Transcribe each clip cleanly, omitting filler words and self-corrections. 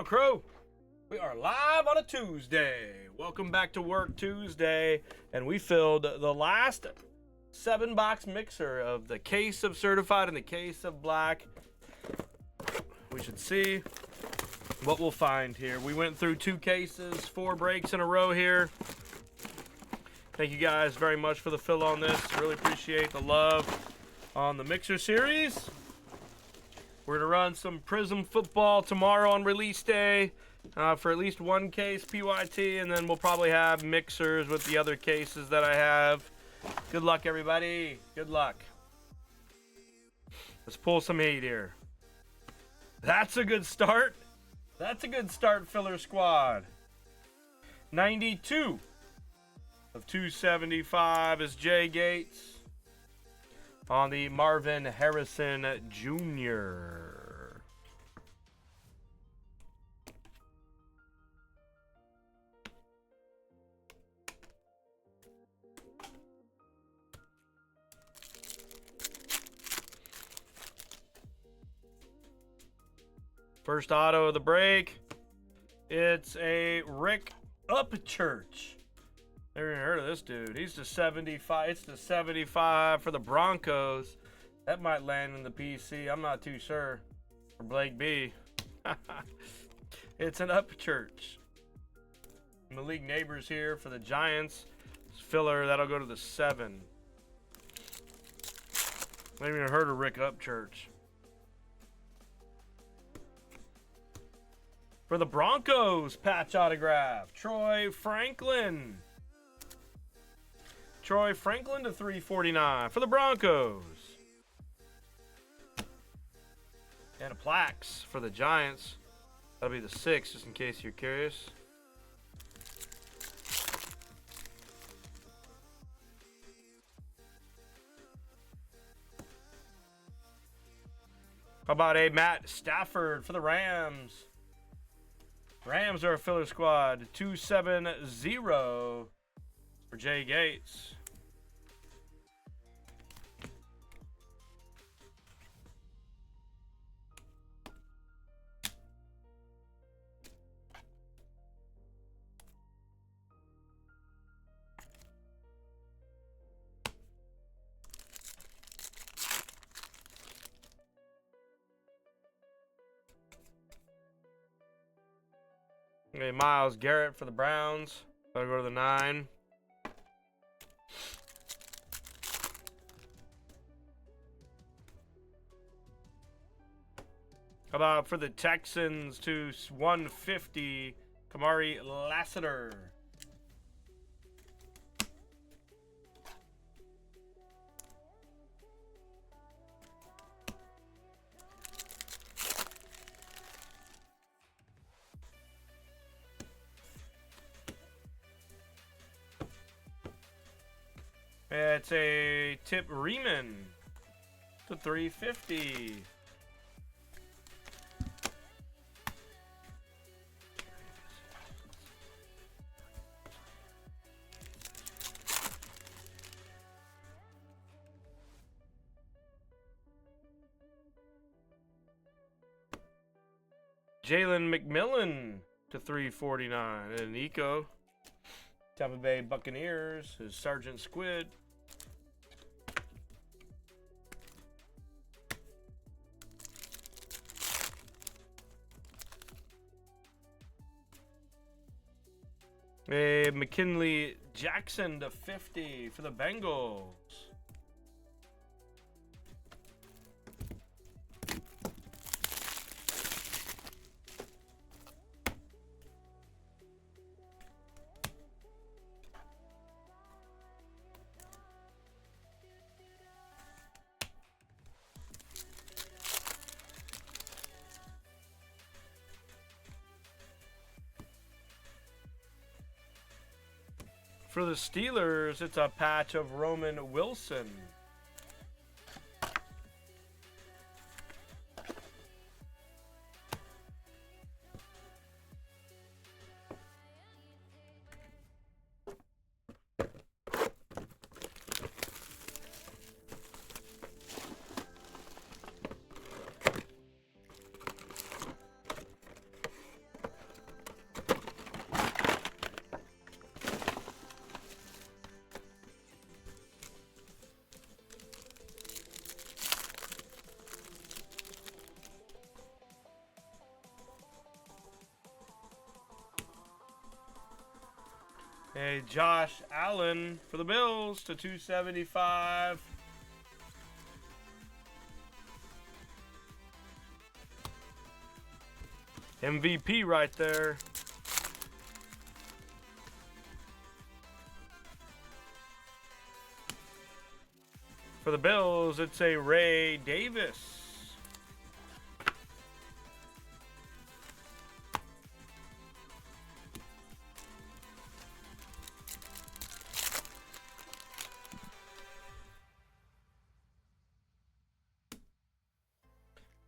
Yo, Crow. We are live on a Tuesday. Welcome back to work Tuesday. And we filled the last 7-box mixer of the case of certified and the case of black. We should see what we'll find here. We went through 2 cases, 4 breaks in a row here. Thank you guys very much for the fill on this. Really appreciate the love on the mixer series. We're going to run some Prism football tomorrow on release day for at least 1 case PYT, and then we'll probably have mixers with the other cases that I have. Good luck, everybody. Good luck. Let's pull some heat here. That's a good start. That's a good start, filler squad. 92 of 275 is Jay Gates on the Marvin Harrison Jr. First auto of the break. It's a Rick Upchurch. Never even heard of this dude. He's the 75. It's the 75 for the Broncos. That might land in the PC. I'm not too sure. For Blake B. It's an Upchurch. Malik Neighbors here for the Giants. Filler, that'll go to the 7. Never even heard of Rick Upchurch. For the Broncos, patch autograph. Troy Franklin. Troy Franklin to 349 for the Broncos. And a Plax for the Giants. That'll be the 6, just in case you're curious. How about a Matt Stafford for the Rams? Rams are a filler squad. 270 for Jay Gates. Okay, Myles Garrett for the Browns. That'll go to the 9. How about for the Texans to 150, Kamari Lassiter. It's a Tip Riemann to 350. Jalen McMillan to 349. And Nico. Tampa Bay Buccaneers is Sergeant Squid. A McKinley Jackson to 50 for the Bengals. For the Steelers, it's a patch of Roman Wilson. Hey, Josh Allen for the Bills to 275. MVP right there. For the Bills, it's a Ray Davis.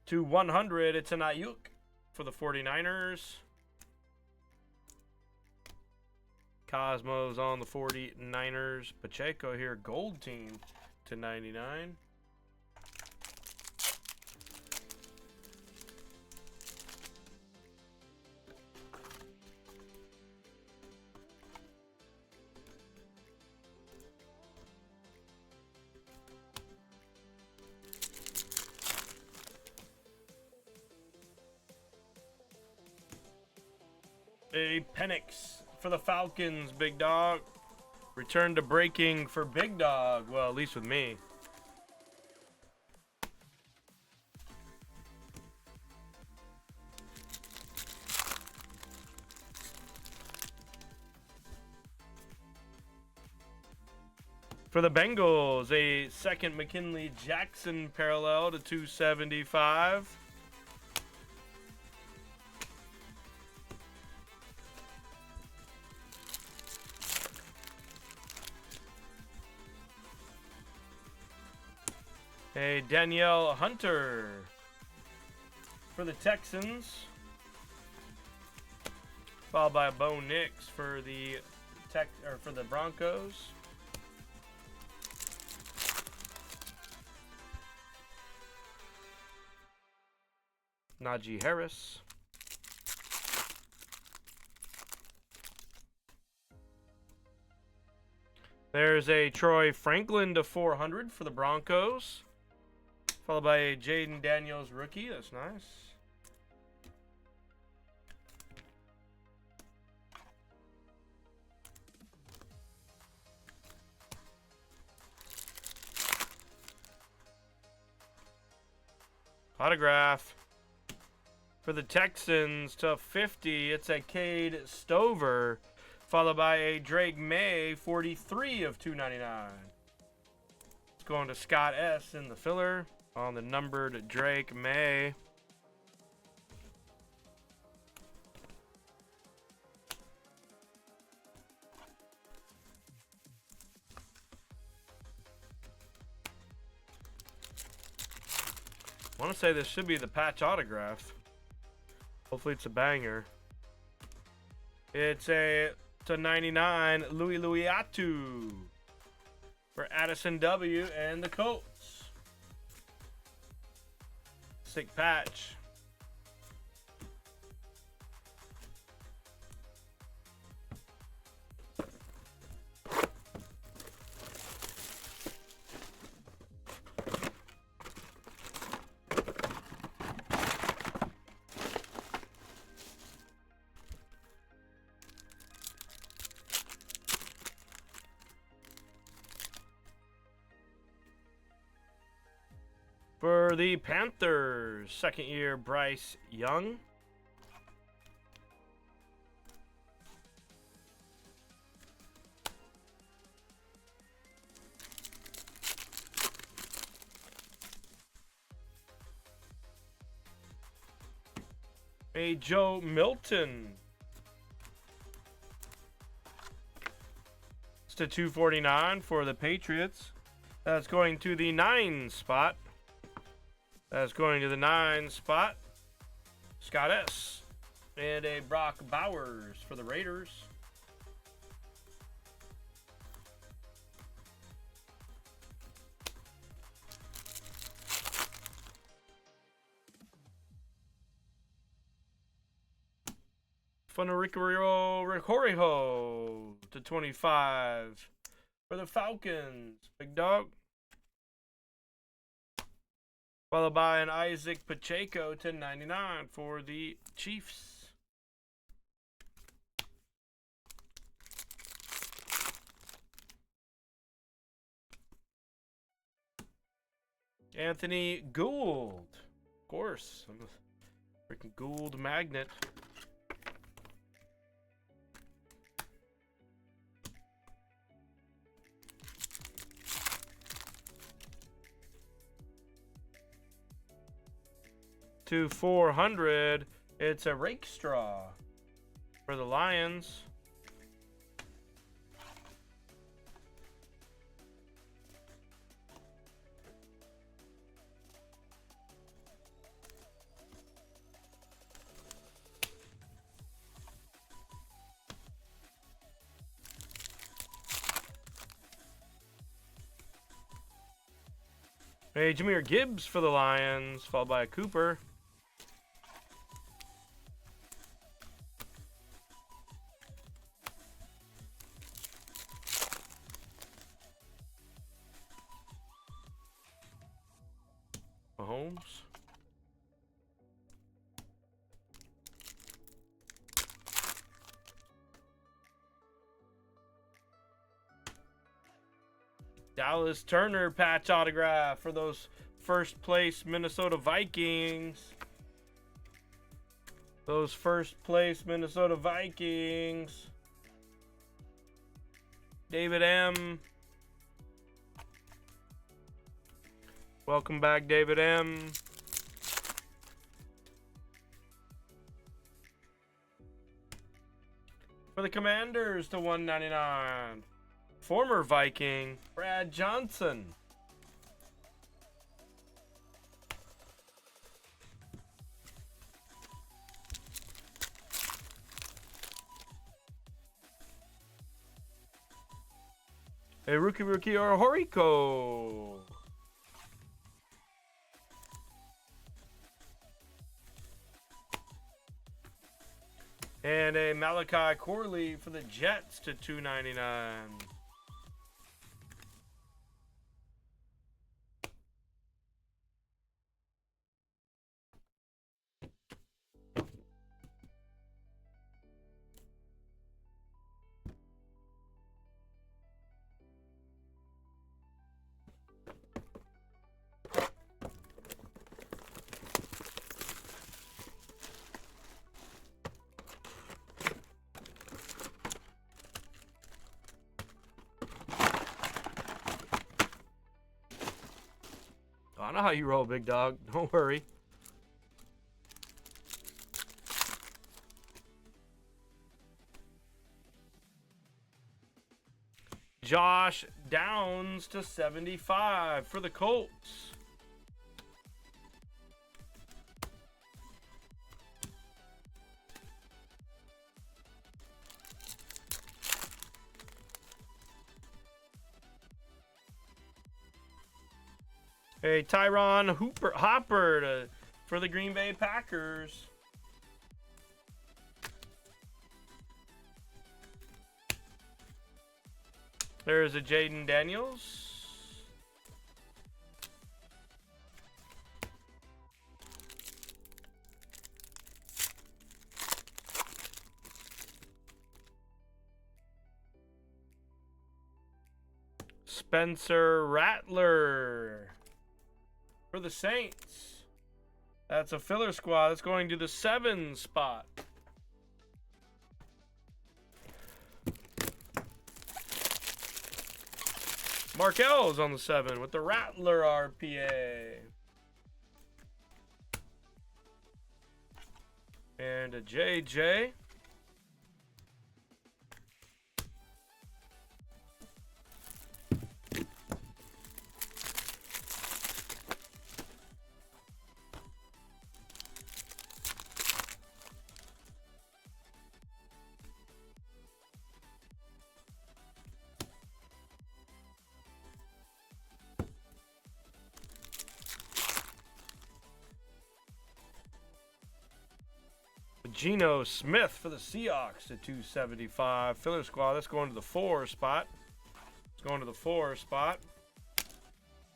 To 100, it's an Ayuk for the 49ers. Cosmos on the 49ers. Pacheco here, gold team to 99. A Penix for the Falcons, Big Dog. Return to breaking for Big Dog. Well, at least with me. For the Bengals, a second McKinley Jackson parallel to 275. A Danielle Hunter for the Texans, followed by a Bo Nix for the Broncos. Najee Harris. There's a Troy Franklin to 400 for the Broncos. Followed by a Jaden Daniels rookie. That's nice. Autograph. For the Texans to 50, it's a Cade Stover. Followed by a Drake May, 43 of 299. It's going to Scott S. in the filler. On the numbered Drake May. I want to say this should be the patch autograph. Hopefully it's a banger. It's a to 99 Louis Atu for Addison W and the Colts. Sick patch. For the Panthers, second year Bryce Young. A Joe Milton. It's to 249 for the Patriots. That's going to the 9 spot. That's going to the 9 spot. Scott S. And a Brock Bowers for the Raiders. Funarico Ricoriho to 25 for the Falcons. Big Dog. Followed by an Isaac Pacheco to 99 for the Chiefs. Anthony Gould. Of course. I'm a freaking Gould magnet. To 400, it's a rake straw for the Lions. Hey, Jahmyr Gibbs for the Lions, followed by a Cooper. Mahomes. Dallas Turner patch autograph for those first place Minnesota Vikings. Those first place Minnesota Vikings. David M. Welcome back, David M. For the Commanders to 199. Former Viking, Brad Johnson. A rookie or Horiko. And a Malachi Corley for the Jets to 299. I know how you roll, big dog. Don't worry. Josh Downs to 75 for the Colts. Hey, Tyron Hopper for the Green Bay Packers. There's a Jaden Daniels. Spencer Rattler for the Saints. That's a filler squad. That's going to the 7 spot. Markel's on the 7 with the Rattler RPA. And a JJ. Geno Smith for the Seahawks at 275. Filler squad. That's going to the 4 spot. It's going to the 4 spot.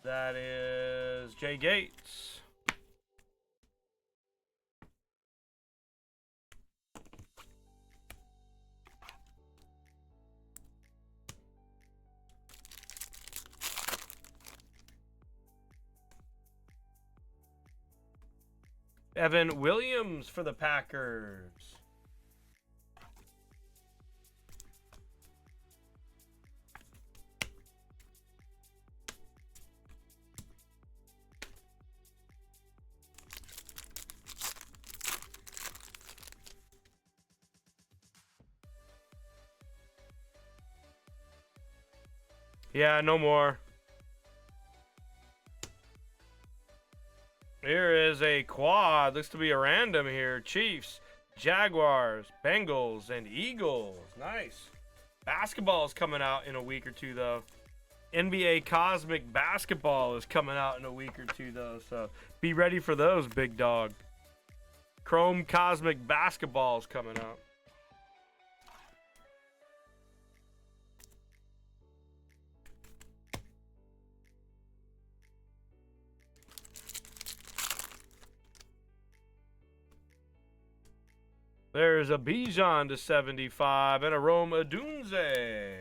That is Jay Gates. Evan Williams for the Packers. Yeah, no more. Here is a quad. Looks to be a random here. Chiefs, Jaguars, Bengals, and Eagles. Nice. Basketball is coming out in a week or two, though. NBA Cosmic Basketball is coming out in a week or two, though. So be ready for those, big dog. Chrome Cosmic Basketball is coming out. There's a Bijan to 75 and a Rome Odunze.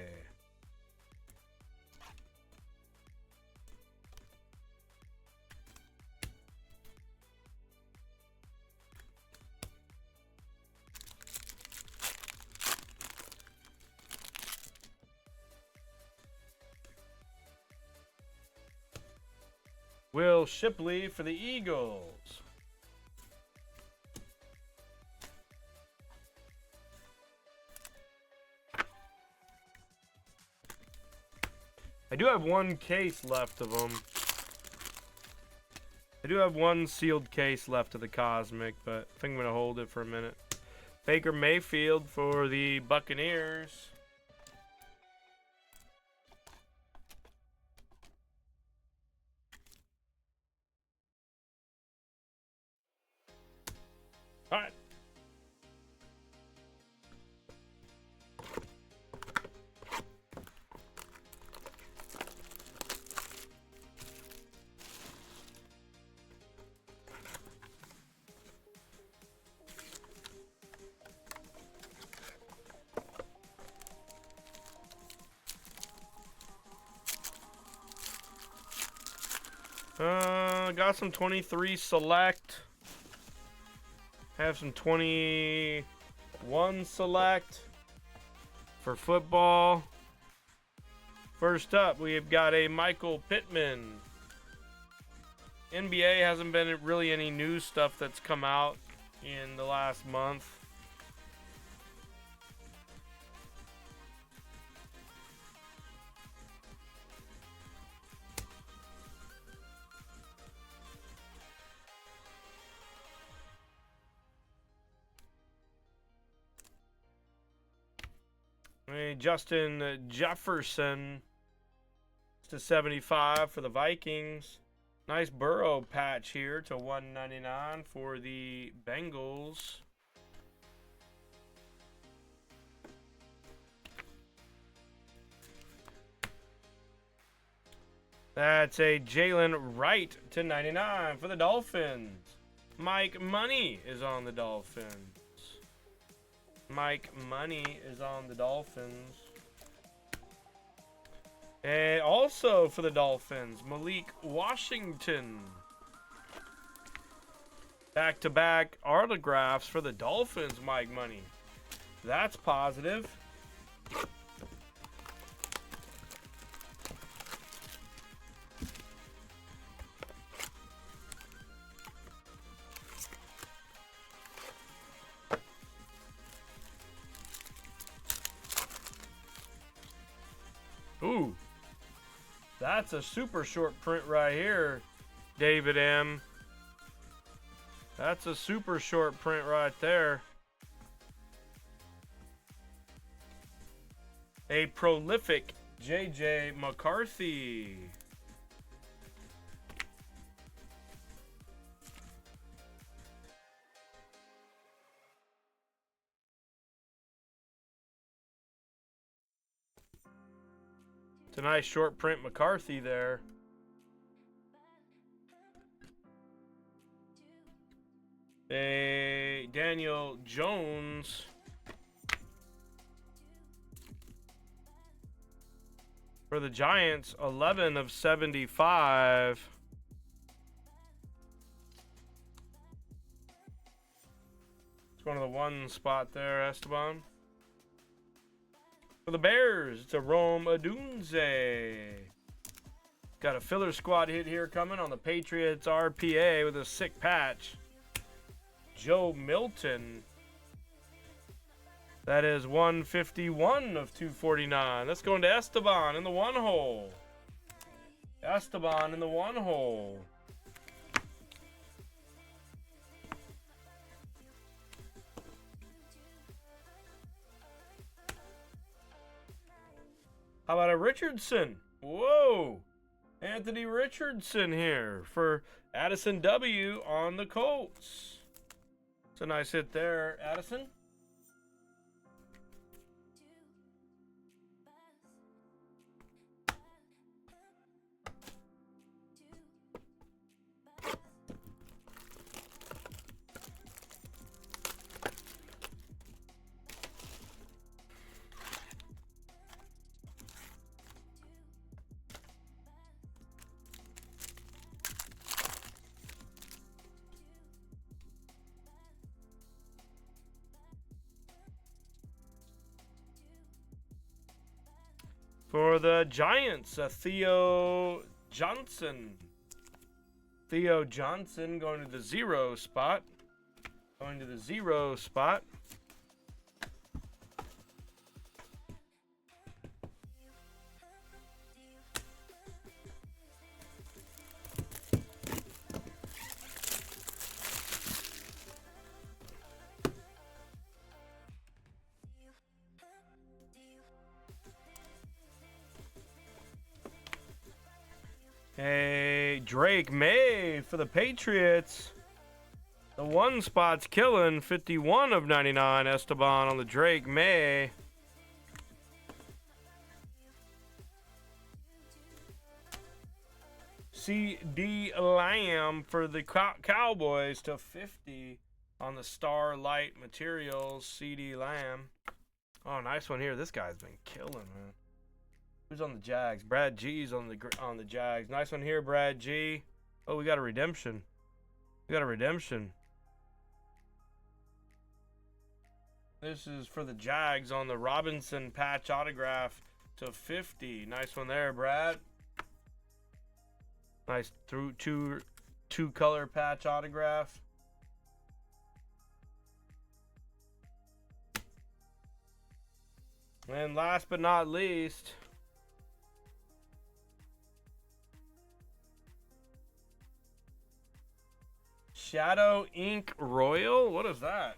Will Shipley for the Eagles. I do have one case left of them. I do have one sealed case left of the Cosmic, but I think I'm going to hold it for a minute. Baker Mayfield for the Buccaneers. All right. Got some 23 select. Have some 21 select for football. First up, we have got a Michael Pittman. NBA hasn't been really any new stuff that's come out in the last month. Justin Jefferson to 75 for the Vikings. Nice Burrow patch here to 199 for the Bengals. That's a Jalen Wright to 99 for the Dolphins. Mike Money is on the Dolphins. Mike Money is on the Dolphins. And also for the Dolphins, Malik Washington. Back-to-back autographs for the Dolphins, Mike Money. That's positive. Ooh, that's a super short print right here, David M. That's a super short print right there. A prolific J.J. McCarthy. It's a nice short print McCarthy there. A Daniel Jones. For the Giants, 11 of 75. Going to the one spot there, Esteban. For the Bears, it's a Rome Odunze. Got a filler squad hit here coming on the Patriots RPA with a sick patch. Joe Milton. That is 151 of 249. Let's go into Esteban in the one hole. Esteban in the one hole. How about a Richardson? Whoa! Anthony Richardson here for Addison W on the Colts. It's a nice hit there, Addison. For the Giants, Theo Johnson. Theo Johnson going to the 0 spot. Going to the 0 spot. Hey, Drake May for the Patriots. The one spot's killing. 51 of 99. Esteban on the Drake May. C.D. Lamb for the Cowboys to 50 on the Starlight Materials. C.D. Lamb. Oh, nice one here. This guy's been killing, man. Who's on the Jags? Brad G's on the Jags. Nice one here, Brad G. Oh, we got a redemption. We got a redemption. This is for the Jags on the Robinson patch autograph to 50. Nice one there, Brad. Nice through two color patch autograph. And last but not least, Shadow Ink Royal? What is that?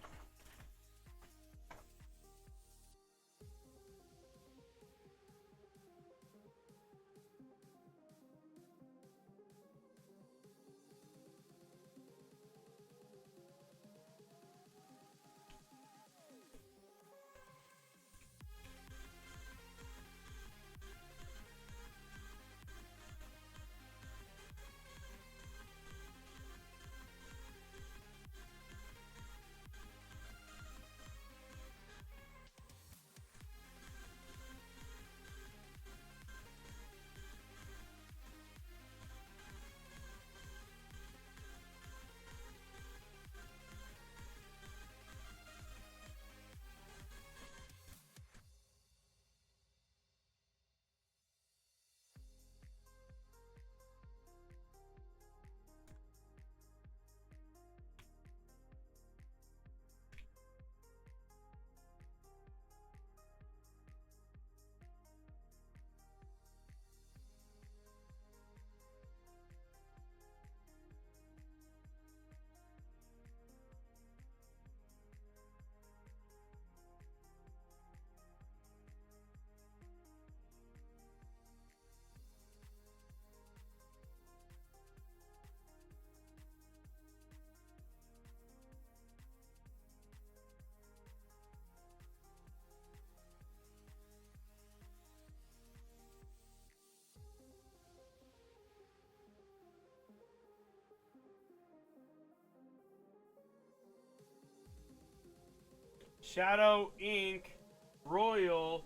Shadow Ink Royal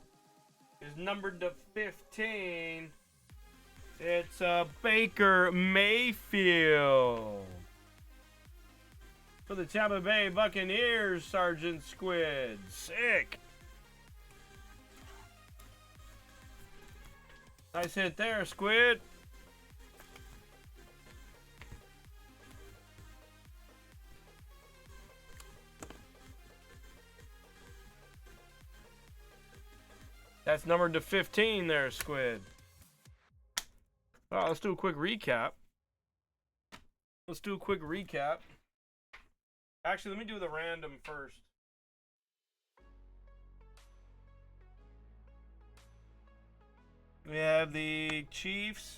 is numbered to 15. It's Baker Mayfield. for the Tampa Bay Buccaneers, Sergeant Squid. Sick. Nice hit there, Squid. That's numbered to 15 there, Squid. All right, let's do a quick recap. Actually, let me do the random first. We have the Chiefs,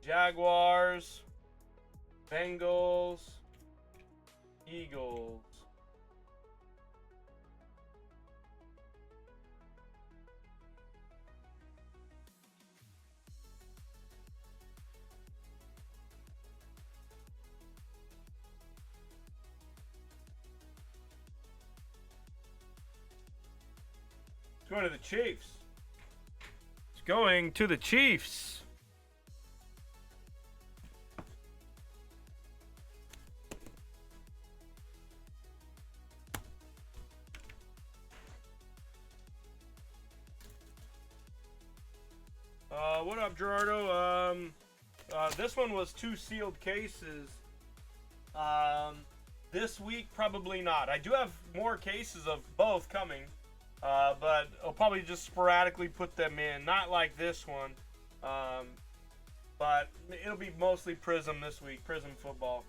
Jaguars, Bengals, Eagles. Going to the Chiefs. It's going to the Chiefs. What up, Gerardo? This one was 2 sealed cases. This week, probably not. I do have more cases of both coming. But I'll probably just sporadically put them in. Not like this one. But it'll be mostly Prism this week. Prism football.